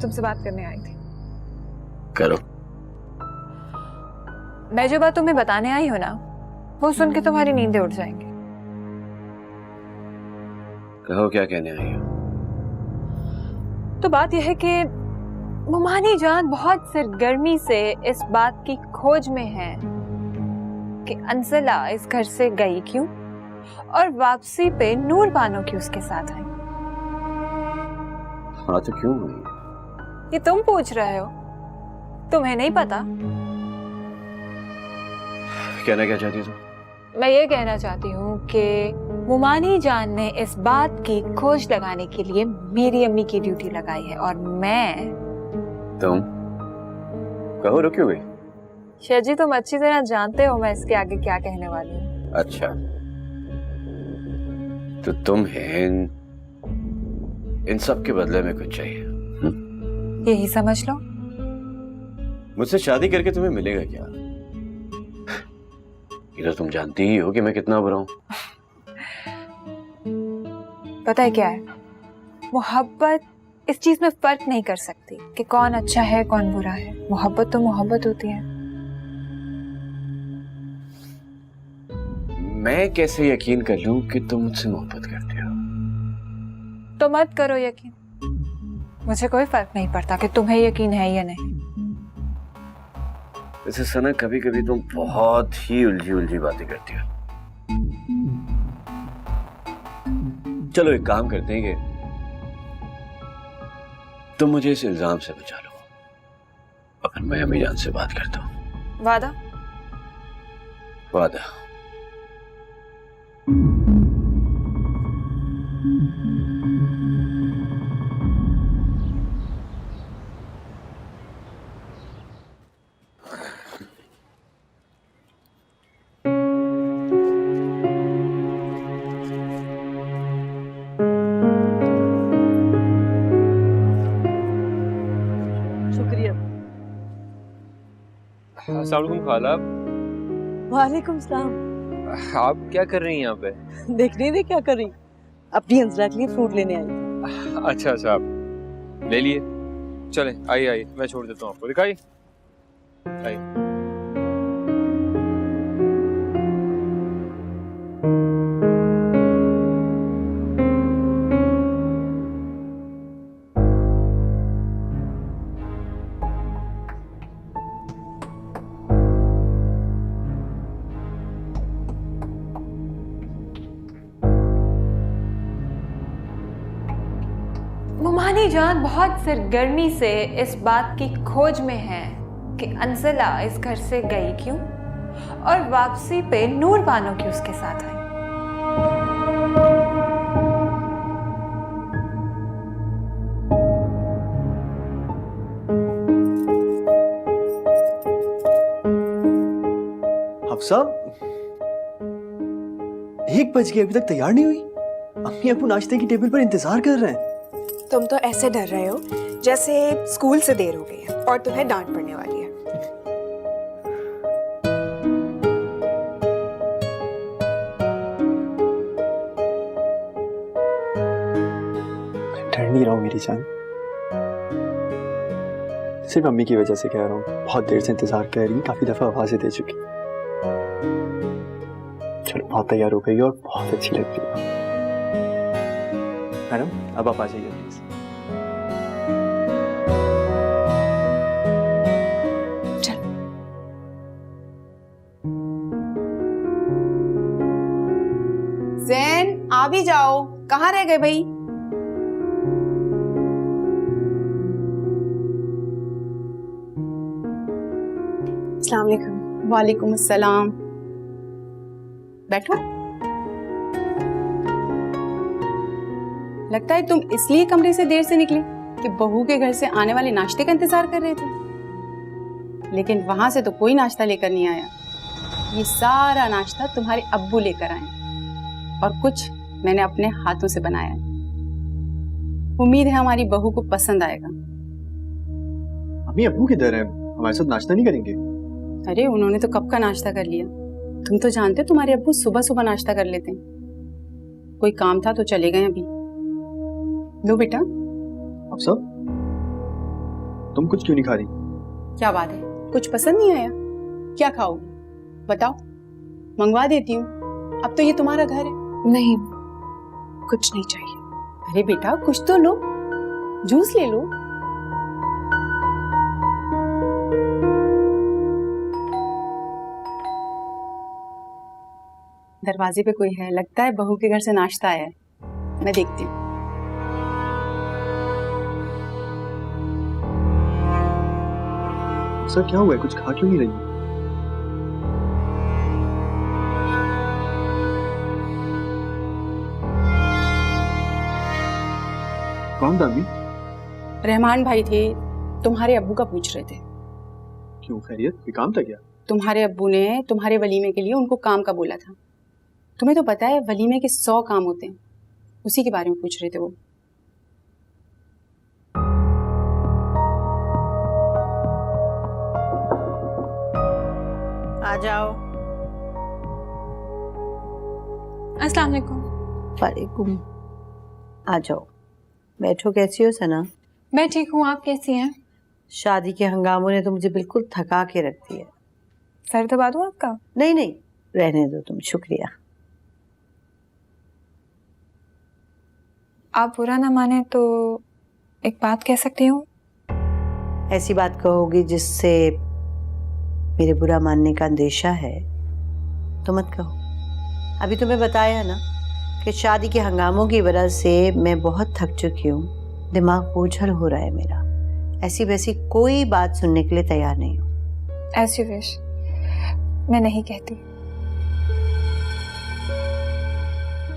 तुमसे बात करने आई थी। करो। मैं जो बात तुम्हें बताने आई हूँ ना, वो सुन के तुम्हारी नींदें उड़ जाएंगी। कहो, क्या कहने आई हो? तो बात यह है कि मुमानी जान बहुत सरगर्मी से इस बात की खोज में है कि अंजला इस घर से गई क्यों और वापसी पे नूर बानो की उसके साथ आई। हाँ तो क्यों हुई? ये तुम पूछ रहे हो, तुम्हें नहीं पता? कहना क्या चाहती हो तुम? मैं ये कहना चाहती हूँ कि मुमानी जान ने इस बात की खोज लगाने के लिए मेरी अम्मी की ड्यूटी लगाई है और मैं। तुम कहो, रुकी हुई? शेजी, तुम अच्छी तरह जानते हो मैं इसके आगे क्या कहने वाली हूँ। अच्छा, तो तुम्हें इन सब के बदले में कुछ चाहिए? यही समझ लो। मुझसे शादी करके तुम्हें मिलेगा क्या? ये तो तुम जानती ही हो कि मैं कितना बुरा हूं। पता है क्या है, मोहब्बत इस चीज में फर्क नहीं कर सकती कि कौन अच्छा है कौन बुरा है। मोहब्बत तो मोहब्बत होती है। मैं कैसे यकीन कर लूं कि तुम मुझसे मोहब्बत करती हो? तो मत करो यकीन, मुझे कोई फर्क नहीं पड़ता कि तुम्हें यकीन है या नहीं। वैसे सना, कभी कभी तुम बहुत ही उलझी उलझी बातें करती हो। चलो एक काम करते हैं कि तुम मुझे इस इल्जाम से बचा लो, अगर मैं अम्मी जान से बात करता हूँ। वादा? वादा। अस्सलाम वालेकुम खाला। वालेकुम सलाम। आप क्या कर रही हैं यहाँ पे? देख रही थी क्या कर रही? अपनी अंजला के लिए फ्रूट लेने आई थी। अच्छा अच्छा, आप ले लिए। चले, आइए आइए, मैं छोड़ देता हूँ आपको। दिखाइए, आइए। मुमानी जान बहुत सरगर्मी से इस बात की खोज में है कि अंजला इस घर से गई क्यों और वापसी पे नूर बानो की उसके साथ आई। हफ्सा, 1 बज गए, अभी तक तैयार नहीं हुई? अम्मी अबू नाश्ते की टेबल पर इंतजार कर रहे हैं। तुम तो ऐसे डर रहे हो जैसे स्कूल से देर हो गई है और तुम्हें डांट पड़ने वाली है। डर नहीं रहा हूँ मेरी जान, सिर्फ अम्मी की वजह से कह रहा हूँ। बहुत देर से इंतजार कर रही, काफी दफा आवाजें दे चुकी। चलो, बहुत तैयार हो गई और बहुत अच्छी लग रही है। मैडम, अब आप आ जाइए प्लीज। ज़ैन, आ भी जाओ, कहाँ रह गए भाई? अस्सलाम वालेकुम। वालेकुम अस्सलाम। बैठो। लगता है तुम इसलिए कमरे से देर से निकली कि बहू के घर से आने वाले नाश्ते का इंतजार कर रहे थे, लेकिन वहां से तो कोई नाश्ता लेकर नहीं आया। ये सारा नाश्ता तुम्हारे अब्बू लेकर आए और कुछ मैंने अपने हाथों से बनाया है। उम्मीद है हमारी बहू को पसंद आएगा। अम्मी अबू किधर हैं? हमारे साथ नाश्ता नहीं करेंगे? अरे उन्होंने तो कब का नाश्ता कर लिया। तुम तो जानते हो तुम्हारे अब्बू सुबह सुबह नाश्ता कर लेते हैं। कोई काम था तो चले गए अभी। लो बेटा। अब सब तुम कुछ क्यों नहीं खा रही? क्या बात है, कुछ पसंद नहीं आया? क्या खाओगी बताओ, मंगवा देती हूँ। अब तो ये तुम्हारा घर है। नहीं, कुछ नहीं चाहिए। अरे बेटा कुछ तो लो, जूस ले लो। दरवाजे पे कोई है, लगता है बहू के घर से नाश्ता आया है। मैं देखती हूँ। सर क्या हुआ है, कुछ खा क्यों नहीं रही? कौन था अम्मी? रहमान भाई थे, तुम्हारे अब्बू का पूछ रहे थे। क्यों, खैरियत, कोई काम था क्या? तुम्हारे अब्बू ने तुम्हारे वलीमे के लिए उनको काम का बोला था। तुम्हें तो पता है वलीमे के 100 काम होते हैं, उसी के बारे में पूछ रहे थे वो। आ जाओ। अस्सलाम वालेकुम। वालेकुम। आ जाओ, बैठो। कैसी हो सना? मैं ठीक हूँ, आप कैसी हैं? शादी के हंगामों ने तो मुझे बिल्कुल थका के रख दिया। सर दबा दूँ आपका? नहीं नहीं, रहने दो तुम, शुक्रिया। आप बुरा ना माने तो एक बात कह सकती हूँ? ऐसी बात कहोगी जिससे मेरे बुरा मानने का अंदेशा है तो मत कहो। अभी तुम्हें बताया ना कि शादी के हंगामों की वजह से मैं बहुत थक चुकी हूँ, दिमाग बोझल हो रहा है मेरा। ऐसी वैसी कोई बात सुनने के लिए तैयार नहीं हूँ। As you wish। मैं नहीं कहती।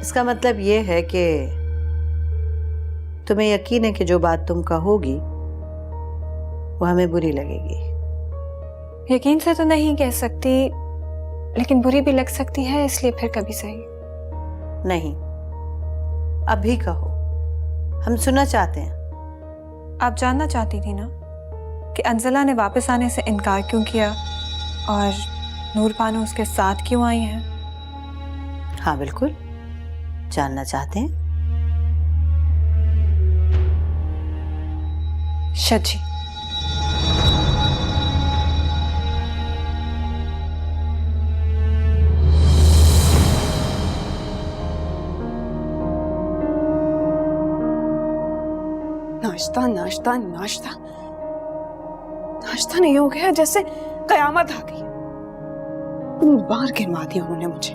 इसका मतलब ये है कि तुम्हें यकीन है कि जो बात तुम कहोगी वो हमें बुरी लगेगी। यकीन से तो नहीं कह सकती, लेकिन बुरी भी लग सकती है, इसलिए फिर कभी सही। नहीं, अभी कहो, हम सुनना चाहते हैं। आप जानना चाहती थी ना कि अंजला ने वापस आने से इनकार क्यों किया और नूर बानो उसके साथ क्यों आई हैं? हाँ बिल्कुल, जानना चाहते हैं। शची, नाश्ता नाश्ता नाश्ता नाश्ता नहीं हो गया, जैसे कयामत आ गई। 3 बार गिरवा दिया उन्होंने मुझे।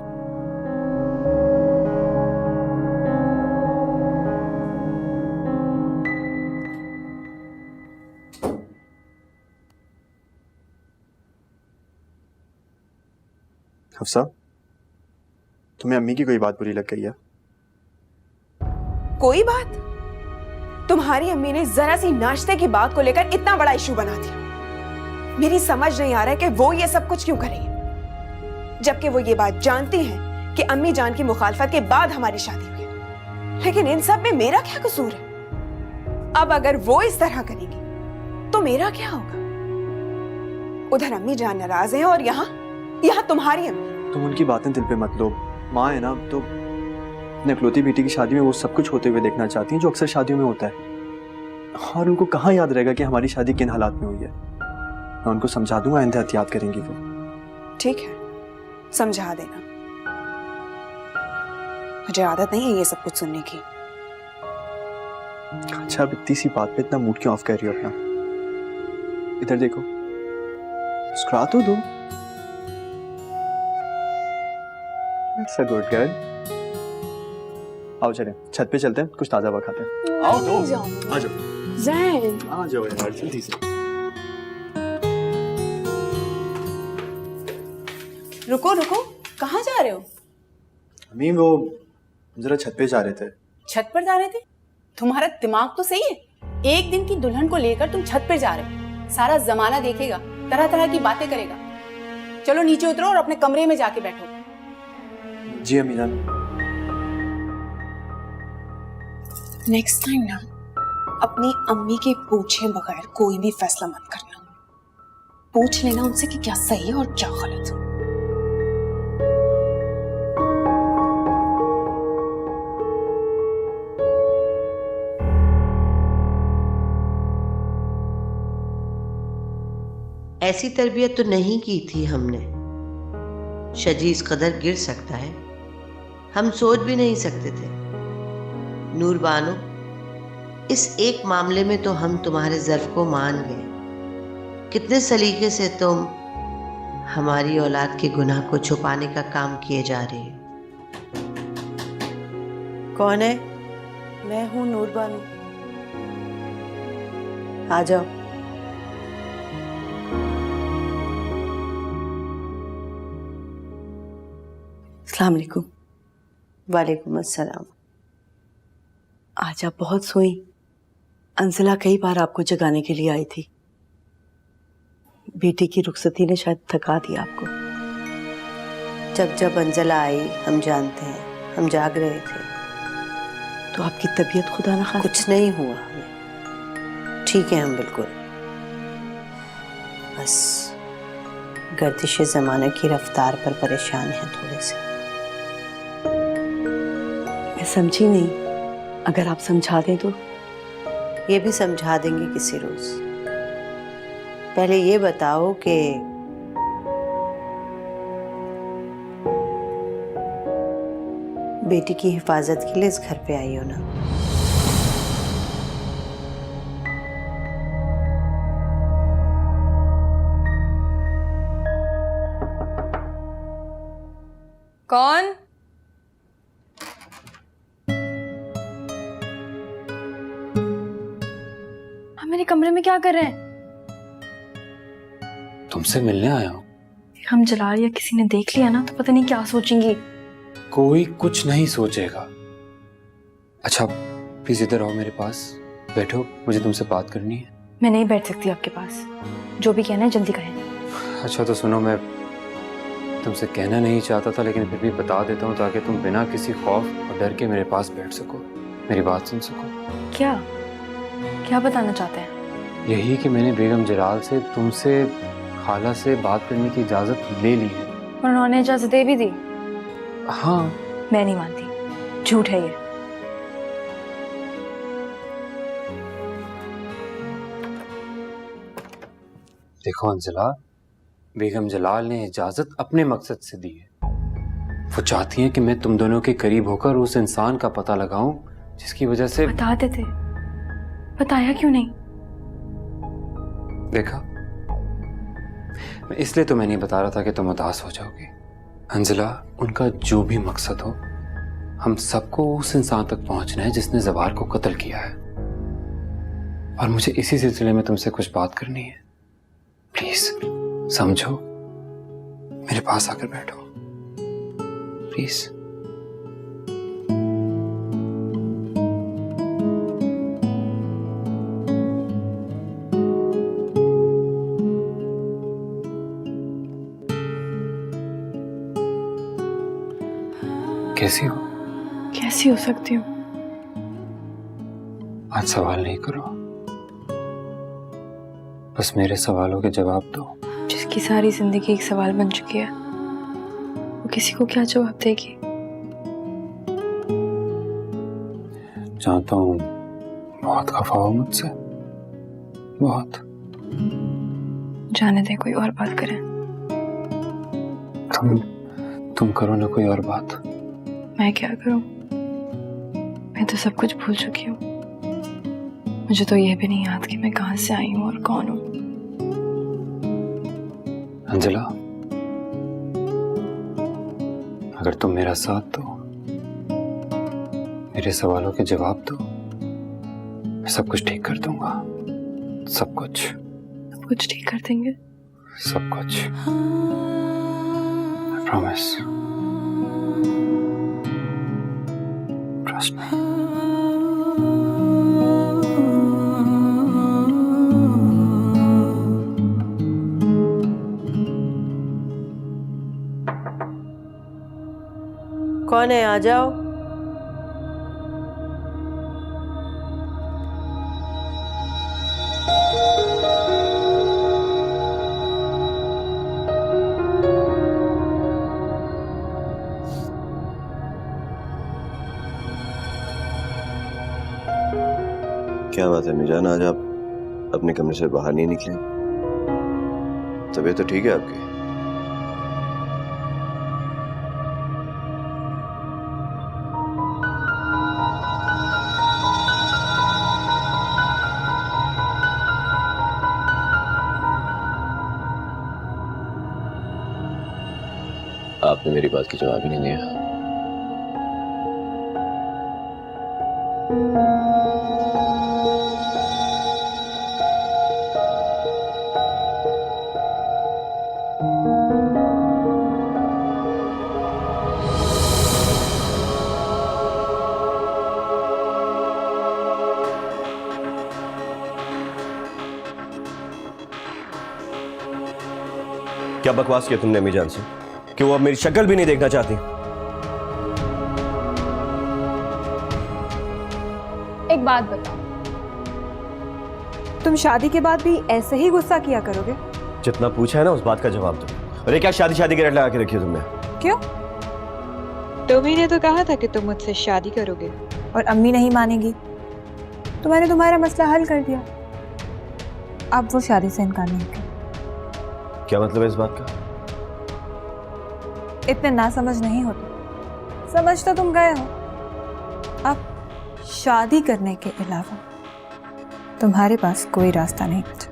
हफ्सा, तुम्हें अम्मी की कोई बात बुरी लग गई है? कोई बात? तुम्हारी अम्मी ने जरा सी नाश्ते की बात को लेकर इतना बड़ा इशू बना दिया। मेरी समझ नहीं आ रहा है कि वो ये सब कुछ क्यों करेंगे, जबकि वो ये बात जानती हैं कि अम्मी जान की मुखालफत के बाद हमारी शादी हुई है। लेकिन इन सब में मेरा क्या कसूर है? अब अगर वो इस तरह करेंगी तो मेरा क्या होगा? उधर अम्मी जान नाराज हैं और यहाँ तुम्हारी अम्मी। तुम उनकी बातें दिल पे मत लो। माँ है ना, तो अपने इकलौती बेटी की शादी में वो सब कुछ होते हुए देखना चाहती हैं जो अक्सर शादियों में होता है। और उनको कहाँ याद रहेगा कि हमारी शादी किन हालात में हुई है। मैं उनको समझा दूंगा, आइंदा एहतियात करेंगी वो। ठीक है, समझा देना। मुझे आदत नहीं है ये सब कुछ सुनने की। अच्छा, अब इतनी सी बात पे इतना मूड क्यों ऑफ कर रही हो अपना? इधर देखो, मुस्कुरा तो दो। That's a good girl। आओ चलें, छत पे चलते हैं, कुछ ताजा हवा खाते हैं। आओ तो, आ जाओ। आ जाओ यार, जल्दी से। रुको रुको, कहाँ जा रहे हो? अम्मी वो जरा छत पे जा रहे थे। छत पर जा रहे थे? तुम्हारा दिमाग तो सही है, एक दिन की दुल्हन को लेकर तुम छत पर जा रहे हो। सारा जमाना देखेगा, तरह तरह की बातें करेगा। चलो नीचे उतरो और अपने कमरे में जाके बैठो। जी अम्मी जान। नेक्स्ट टाइम ना अपनी अम्मी के पूछे बगैर कोई भी फैसला मत करना। पूछ लेना उनसे कि क्या सही है और क्या गलत। ऐसी तरबियत तो नहीं की थी हमने। शजी इस कदर गिर सकता है, हम सोच भी नहीं सकते थे। नूर बानो, इस एक मामले में तो हम तुम्हारे ज़र्फ को मान गए। कितने सलीके से तुम हमारी औलाद के गुनाह को छुपाने का काम किए जा रहे हो। कौन है? मैं हूँ नूर बानो। आ जाओ। अस्सलाम वालेकुम। वालेकुम अस्सलाम। आज आप बहुत सोई। अंजला कई बार आपको जगाने के लिए आई थी। बेटी की रुखसती ने शायद थका दिया आपको। जब जब अंजला आई हम जानते हैं, हम जाग रहे थे। तो आपकी तबीयत खुदा ना खास्ता। कुछ नहीं हुआ हमें, ठीक है हम बिल्कुल। बस गर्दिश ज़माने की रफ्तार पर परेशान हैं थोड़े से। मैं समझी नहीं, अगर आप समझा दें तो। ये भी समझा देंगे किसी रोज। पहले ये बताओ कि बेटी की हिफाजत के लिए इस घर पे आई हो ना? कौन? आप मेरे कमरे में क्या कर रहे हैं? तुमसे मिलने आया हूँ। हम जलाल या किसी ने देख लिया ना तो पता नहीं क्या सोचेंगी। कोई कुछ नहीं सोचेगा। अच्छा प्लीज इधर आओ, मेरे पास बैठो, मुझे तुमसे बात करनी है। मैं नहीं बैठ सकती आपके पास, जो भी कहना है जल्दी कहें। अच्छा तो सुनो, मैं तुमसे कहना नहीं चाहता था लेकिन फिर भी बता देता हूँ ताकि तुम बिना किसी खौफ और डर के मेरे पास बैठ सको, मेरी बात सुन सको। क्या क्या बताना चाहते हैं? यही कि मैंने बेगम जलाल से तुमसे खाला से बात करने की इजाज़त ले ली है। और उन्होंने इजाजत दे भी दी? हाँ। मैं नहीं मानती, झूठ है ये। देखो अंजला, बेगम जलाल ने इजाजत अपने मकसद से दी है। वो चाहती हैं कि मैं तुम दोनों के करीब होकर उस इंसान का पता लगाऊं जिसकी वजह से। बता देते, बताया क्यों नहीं? देखा, मैं इसलिए तुम्हें नहीं बता रहा था कि तुम उदास हो जाओगी। अंजला, उनका जो भी मकसद हो, हम सबको उस इंसान तक पहुंचना है जिसने जवार को कत्ल किया है। और मुझे इसी सिलसिले में तुमसे कुछ बात करनी है। प्लीज समझो, मेरे पास आकर बैठो प्लीज। कैसी हो? कैसी हो सकती हूँ? आज सवाल नहीं करो, बस मेरे सवालों के जवाब दो। जिसकी सारी जिंदगी एक सवाल बन चुकी है, वो किसी को क्या जवाब देगी? जानता हूँ बहुत खफा हो मुझसे, बहुत। जाने दे, कोई और बात करें। तुम करो ना कोई और बात। मैं क्या करूं? मैं तो सब कुछ भूल चुकी हूँ। मुझे तो यह भी नहीं याद कि मैं कहां से आई हूँ और कौन हूँ। अंजला, अगर तुम मेरा साथ दो, मेरे सवालों के जवाब दो, मैं सब कुछ ठीक कर दूंगा। सब कुछ। सब कुछ ठीक कर देंगे? सब कुछ। I promise. Trust me. कौन है? आ जाओ। क्या बात है मिजान, आज आप अपने कमरे से बाहर नहीं निकले? तबीयत तो ठीक है आपकी? आपने मेरी बात की जवाब ही नहीं दिया। क्या बकवास किया तुमने अम्मी जान से कि वो अब मेरी शक्ल भी नहीं देखना चाहती? एक बात बताओ, तुम शादी के बाद भी ऐसे ही गुस्सा किया करोगे? जितना पूछा है ना उस बात का जवाब दो। अरे क्या शादी शादी के रट लगा के रखी हो तुमने? क्यों? तुम्ही ने तो कहा था कि तुम मुझसे शादी करोगे और अम्मी नहीं मानेगी, तो मैंने तुम्हारा मसला हल कर दिया। अब वो शादी से इनकार नहीं कर। क्या मतलब है इस बात का? इतने ना समझ नहीं होते, समझ तो तुम गए हो। अब शादी करने के अलावा तुम्हारे पास कोई रास्ता नहीं बचा।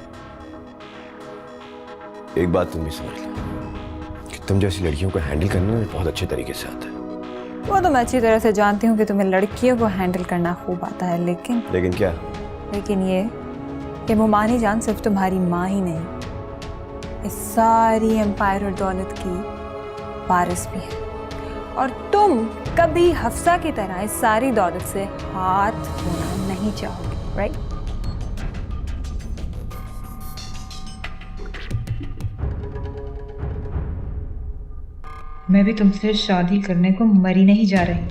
एक बात तुम भी समझ लो कि तुम जैसी लड़कियों को हैंडल करना मुझे बहुत अच्छे तरीके से आता है। वो तो मैं अच्छी तरह से जानती हूँ कि तुम्हें लड़कियों को हैंडल करना खूब आता है, लेकिन क्या? लेकिन ये कि मोमानी जान सिर्फ तुम्हारी माँ ही नहीं, इस सारी एम्पायर और दौलत की वारिस भी है। और तुम कभी हफ्सा की तरह इस सारी दौलत से हाथ धोना नहीं चाहोगे, राइट? मैं भी तुमसे शादी करने को मरी नहीं जा रही।